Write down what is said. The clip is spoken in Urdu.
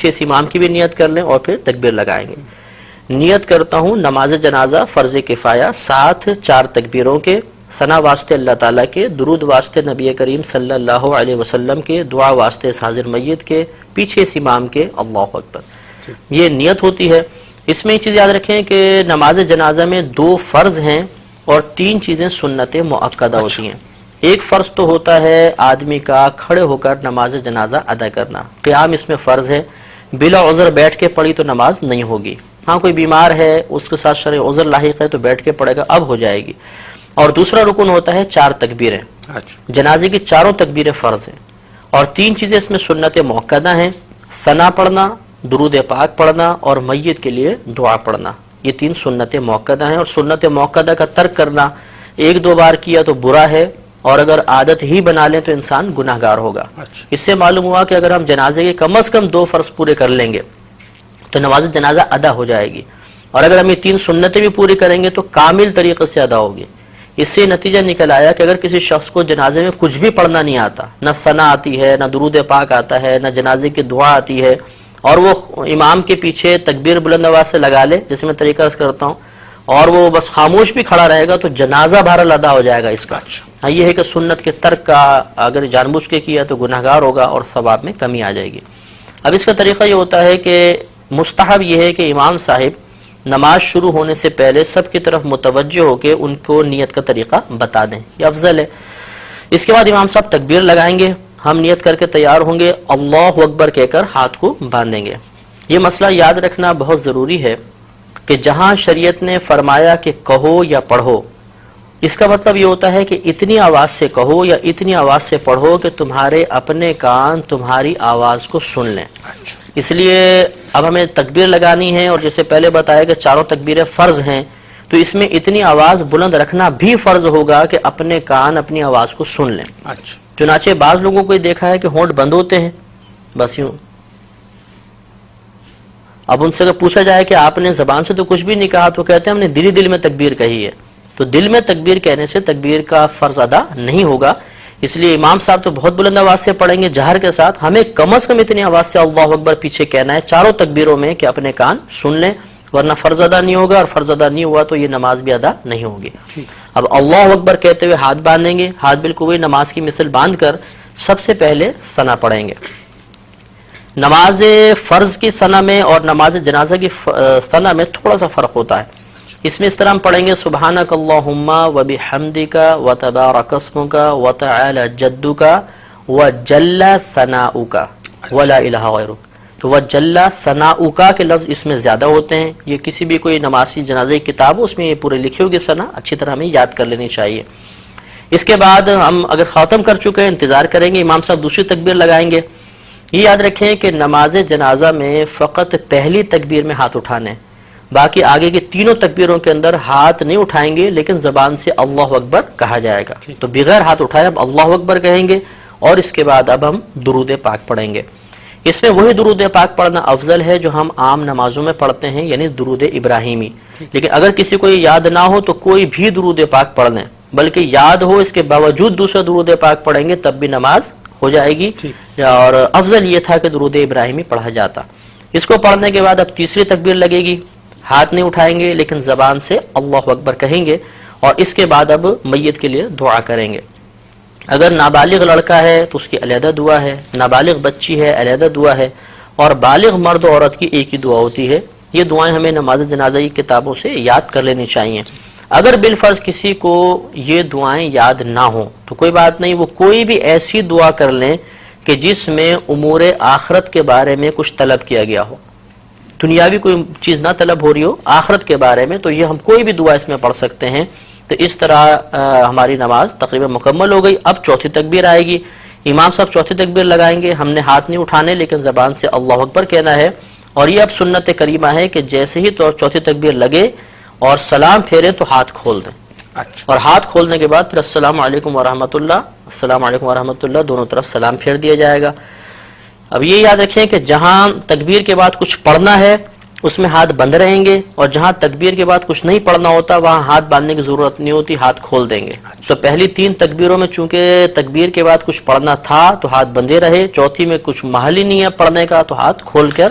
پیچھے اس امام کی بھی نیت کر لیں اور پھر تکبیر لگائیں گے. نیت کرتا ہوں نماز جنازہ فرض کفایہ 7 4 تکبیروں کے، ثنا واسطے اللہ تعالیٰ کے، درود واسطے نبی کریم صلی اللہ علیہ وسلم کے، دعا واسطے اس حاضر میت کے، پیچھے اس امام کے، اللہ اکبر. یہ نیت ہوتی ہے. اس میں ایک چیز یاد رکھیں کہ نماز جنازہ میں 2 فرض ہیں اور 3 چیزیں سنت مؤکدہ ہوتی ہیں. ایک فرض تو ہوتا ہے آدمی کا کھڑے ہو کر نماز جنازہ ادا کرنا، قیام اس میں فرض ہے. بلا عذر بیٹھ کے پڑھی تو نماز نہیں ہوگی. ہاں کوئی بیمار ہے اس کے ساتھ شرعی عذر لاحق ہے تو بیٹھ کے پڑھے گا، اب ہو جائے گی. اور دوسرا رکن ہوتا ہے 4 تکبیریں. جنازے کی 4 تکبیریں فرض ہیں اور 3 چیزیں اس میں سنت مؤکدہ ہیں: ثنا پڑھنا، درود پاک پڑھنا اور میت کے لیے دعا پڑھنا. یہ 3 سنت مؤکدہ ہیں اور سنت مؤکدہ کا ترک کرنا 1-2 بار کیا تو برا ہے اور اگر عادت ہی بنا لیں تو انسان گناہگار ہوگا. اس سے معلوم ہوا کہ اگر ہم جنازے کے کم از کم 2 فرض پورے کر لیں گے تو نماز جنازہ ادا ہو جائے گی، اور اگر ہم یہ 3 سنتیں بھی پوری کریں گے تو کامل طریقے سے ادا ہوگی. اس سے نتیجہ نکل آیا کہ اگر کسی شخص کو جنازے میں کچھ بھی پڑھنا نہیں آتا، نہ ثنا آتی ہے، نہ درود پاک آتا ہے، نہ جنازے کی دعا آتی ہے، اور وہ امام کے پیچھے تکبیر بلند آواز سے لگا لے جیسے میں طریقہ کرتا ہوں، اور وہ بس خاموش بھی کھڑا رہے گا تو جنازہ بہرحال ادا ہو جائے گا اس کا. یہ ہے کہ سنت کے ترک کا اگر جان بوجھ کے کیا تو گناہگار ہوگا اور ثواب میں کمی آ جائے گی. اب اس کا طریقہ یہ ہوتا ہے کہ مستحب یہ ہے کہ امام صاحب نماز شروع ہونے سے پہلے سب کی طرف متوجہ ہو کے ان کو نیت کا طریقہ بتا دیں، یہ افضل ہے. اس کے بعد امام صاحب تکبیر لگائیں گے، ہم نیت کر کے تیار ہوں گے، اللہ اکبر کہہ کر ہاتھ کو باندھیں گے. یہ مسئلہ یاد رکھنا بہت ضروری ہے کہ جہاں شریعت نے فرمایا کہ کہو یا پڑھو، اس کا مطلب یہ ہوتا ہے کہ اتنی آواز سے کہو یا اتنی آواز سے پڑھو کہ تمہارے اپنے کان تمہاری آواز کو سن لیں. اس لیے اب ہمیں تکبیر لگانی ہے اور جیسے پہلے بتایا کہ 4 تکبیریں فرض ہیں تو اس میں اتنی آواز بلند رکھنا بھی فرض ہوگا کہ اپنے کان اپنی آواز کو سن لیں. چنانچہ بعض لوگوں کو دیکھا ہے کہ ہونٹ بند ہوتے ہیں بس یوں. اب ان سے اگر پوچھا جائے کہ آپ نے زبان سے تو کچھ بھی نہیں کہا تو کہتے ہیں ہم نے دل میں تکبیر کہی ہے. تو دل میں تکبیر کہنے سے تکبیر کا فرض ادا نہیں ہوگا. اس لیے امام صاحب تو بہت بلند آواز سے پڑھیں گے جہر کے ساتھ، ہمیں کم از کم اتنی آواز سے اللہ اکبر پیچھے کہنا ہے 4 تکبیروں میں کہ اپنے کان سن لیں، ورنہ فرض ادا نہیں ہوگا، اور فرض ادا نہیں ہوا تو یہ نماز بھی ادا نہیں ہوگی. اب اللہ اکبر کہتے ہوئے ہاتھ باندھیں گے، ہاتھ بالکل وہی نماز کی مثل باندھ کر سب سے پہلے ثنا پڑھیں گے. نماز فرض کی ثنا میں اور نماز جنازہ کی ثنا میں تھوڑا سا فرق ہوتا ہے. اس میں اس طرح ہم پڑھیں گے سبحانک اللہم وبحمدک وتبارک اسمک وتعالی جدک وجل ثناؤک ولا الہ غیرک. تو وجل ثناؤک کے لفظ اس میں زیادہ ہوتے ہیں. یہ کسی بھی کوئی نمازی جنازہ کی کتاب ہو اس میں یہ پورے لکھے ہوگی ثنا، اچھی طرح ہمیں یاد کر لینی چاہیے. اس کے بعد ہم اگر ختم کر چکے ہیں انتظار کریں گے، امام صاحب دوسری تکبیر لگائیں گے. یہ یاد رکھیں کہ نماز جنازہ میں فقط پہلی تکبیر میں ہاتھ اٹھانے، باقی آگے کی 3 تکبیروں کے اندر ہاتھ نہیں اٹھائیں گے لیکن زبان سے اللہ اکبر کہا جائے گا. تو بغیر ہاتھ اٹھائے اب اللہ اکبر کہیں گے اور اس کے بعد اب ہم درود پاک پڑھیں گے. اس میں وہی درود پاک پڑھنا افضل ہے جو ہم عام نمازوں میں پڑھتے ہیں، یعنی درود ابراہیمی. لیکن اگر کسی کو یہ یاد نہ ہو تو کوئی بھی درود پاک پڑھ لیں، بلکہ یاد ہو اس کے باوجود دوسرا درود پاک پڑھیں گے تب بھی نماز ہو جائے گی. اور افضل یہ تھا کہ درود ابراہیمی پڑھا جاتا. اس کو پڑھنے کے بعد اب تیسری تکبیر لگے گی، ہاتھ نہیں اٹھائیں گے لیکن زبان سے اللہ اکبر کہیں گے اور اس کے بعد اب میت کے لیے دعا کریں گے. اگر نابالغ لڑکا ہے تو اس کی علیحدہ دعا ہے، نابالغ بچی ہے علیحدہ دعا ہے، اور بالغ مرد و عورت کی ایک ہی دعا ہوتی ہے. یہ دعائیں ہمیں نماز جنازہ کی کتابوں سے یاد کر لینی چاہیے. اگر بالفرض کسی کو یہ دعائیں یاد نہ ہوں تو کوئی بات نہیں، وہ کوئی بھی ایسی دعا کر لیں کہ جس میں امور آخرت کے بارے میں کچھ طلب کیا گیا ہو، دنیاوی کوئی چیز نہ طلب ہو رہی ہو، آخرت کے بارے میں، تو یہ ہم کوئی بھی دعا اس میں پڑھ سکتے ہیں. تو اس طرح ہماری نماز تقریباً مکمل ہو گئی. اب چوتھی تکبیر آئے گی، امام صاحب چوتھی تکبیر لگائیں گے. ہم نے ہاتھ نہیں اٹھانے لیکن زبان سے اللہ اکبر کہنا ہے. اور یہ اب سنت کریمہ ہے کہ جیسے ہی تو چوتھی تکبیر لگے اور سلام پھیرے تو ہاتھ کھول دیں. اور ہاتھ کھولنے کے بعد پھر السلام علیکم ورحمۃ اللہ، السلام علیکم ورحمۃ اللہ، دونوں طرف سلام پھیر دیا جائے گا. اب یہ یاد رکھیں کہ جہاں تکبیر کے بعد کچھ پڑھنا ہے اس میں ہاتھ بند رہیں گے، اور جہاں تکبیر کے بعد کچھ نہیں پڑھنا ہوتا وہاں ہاتھ باندھنے کی ضرورت نہیں ہوتی، ہاتھ کھول دیں گے۔ تو پہلی 3 تکبیروں میں چونکہ تکبیر کے بعد کچھ پڑھنا تھا تو ہاتھ بندے رہے، چوتھی میں کچھ محل ہی نہیں ہے پڑھنے کا تو ہاتھ کھول کر